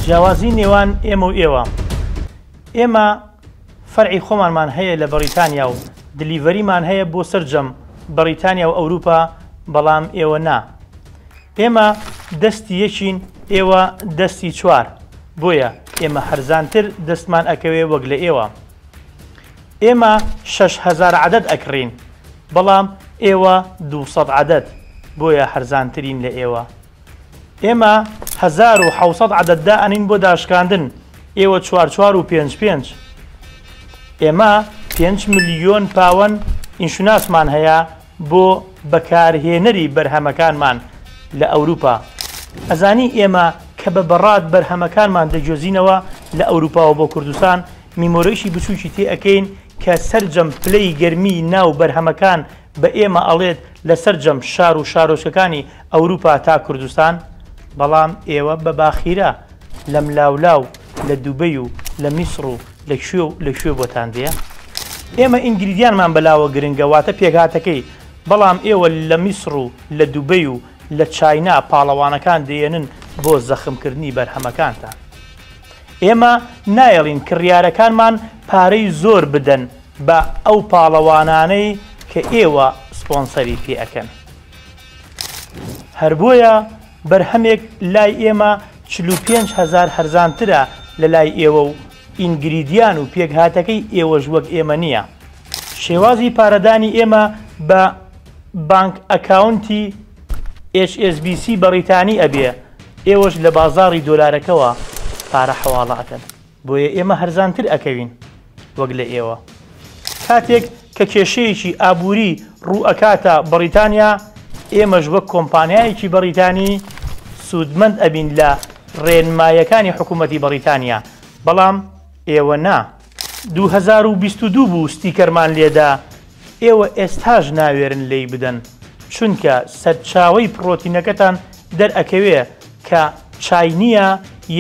جیاوازی نێوان ئێمە و ئێوە. ئێمە فەرعی خۆمانمان هەیە لە بەریتانیا و دلیڤەریمان هەیە بۆ سەرجەم بەریتانیا و ئەوروپا، بەڵام ئێوە نا. ئێمە دەستی یەکین، ئێوە دەستی چوار، بۆیە ئێمە هەرزانتر دەستمان ئەکەوێ وەک لە ئێوە. ئێمە 6,000 عەدەد ئەکڕین، بەڵام ئێوە 200 عەدەد، بۆیە هەرزانترین لە ئێوە. ئێمە 1700 عەدەد دائەنین بۆ داشکاندن، ئێوە 4 و 5. ئێمە 5 ملیۆن پاوەند ئینشوناسمان هەیە بۆ بەکارهێنەری بەرهەمەکانمان لە ئەوروپا. ئەزانی ئێمە کە بە بەڕاد بەرهەمەکانمان دەجۆزینەوە لە ئەوروپاوە بۆ کوردستان، میمۆرەیشی بچووکی تێ ئەەکەین کە سەرجەم پلەی گەرمی ناو بەرهەمەکان بە ئێمە ئەڵێت لە سەرجەم شار و شارۆچەکانی ئەوروپا تا کوردستان، بەڵام ئێوە بە باخیرە لە ملاولاو لە دووبەی و لە میسر و لەکوێ بۆتان دێ. ئێمە ئینگریدیانمان بەلاوە گرنگەواتە پێکهاتەکەی، بەڵام ئێوە لە میسر و لە دووبەی و لە چاینا پاڵەوانەکان دێنن بۆ زەخمکردنی بەرهەمەکانتان. ئێمە نایەڵین کڕیارەکانمان پارەی زۆر بدەن بە ئەو پاڵەوانانەی کە ئێوە سپۆنسەری پێ ئەکەن. هەر بۆیە بەرهەمێک لای ئێمە 45,000 هەرزانترە لە لای ئێوە و ئینگریدیان و پێکهاتەکەی ئێوەش وەک ئێمە نییە. شێوازی پارەدانی ئێمە بە بانک ئەکاونتی HSBC بەریتانی ئەبێ، ئێوەش لە بازاڕی دۆلارەکەەوە پارە حەواڵە ئەکەن، بۆیە ئێمە هەرزانتر ئەکەوین وەک لە ئێوە. کاتێک کە کێشەیەکی ئابووری ڕوو ئەکاتە بەریتانیا، ئێمەش وەک کۆمپانیایەکی بەریتانی سوودمەند ئەبین لە ڕێنمایەکانی حکوومەتی بەریتانیا، بەڵام ئێوە نا. 2022 بوو ستیکەرمان لێدا، ئێوە ئێستاژ ناوێرن لی بدەن، چونکە سەرچاوەی پرۆتینەکەتان دەرئەکەوێ کە چاینیە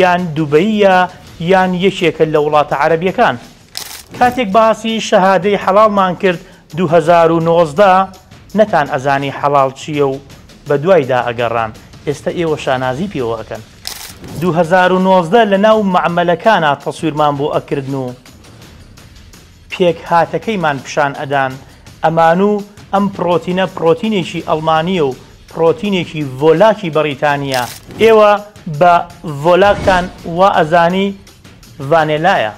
یان دووبەیە یان یەکێکە لە وڵاتە عەرەبیەکان. کاتێک باسی شەهادەی حەڵاڵمان کرد 2019 نەتان ئەزانی حەڵاڵ چییە و بە دوایدا ئەگەڕان، ئێستا ئێوە شانازی پێوە ئەکەن. 2019 لە ناو مەعمەلەکانە تەسویرمان بۆ ئەکردن و پێک هاتەکەیمان پیشان ئەدان، ئەمان و ئەم پرۆتینە پرۆتینێکی ئەڵمانیە و پرۆتینێکی ڤۆلاکی بەریتانیا، ئێوە بە ڤۆلاکتان وا ئەزانی ڤانێلایە.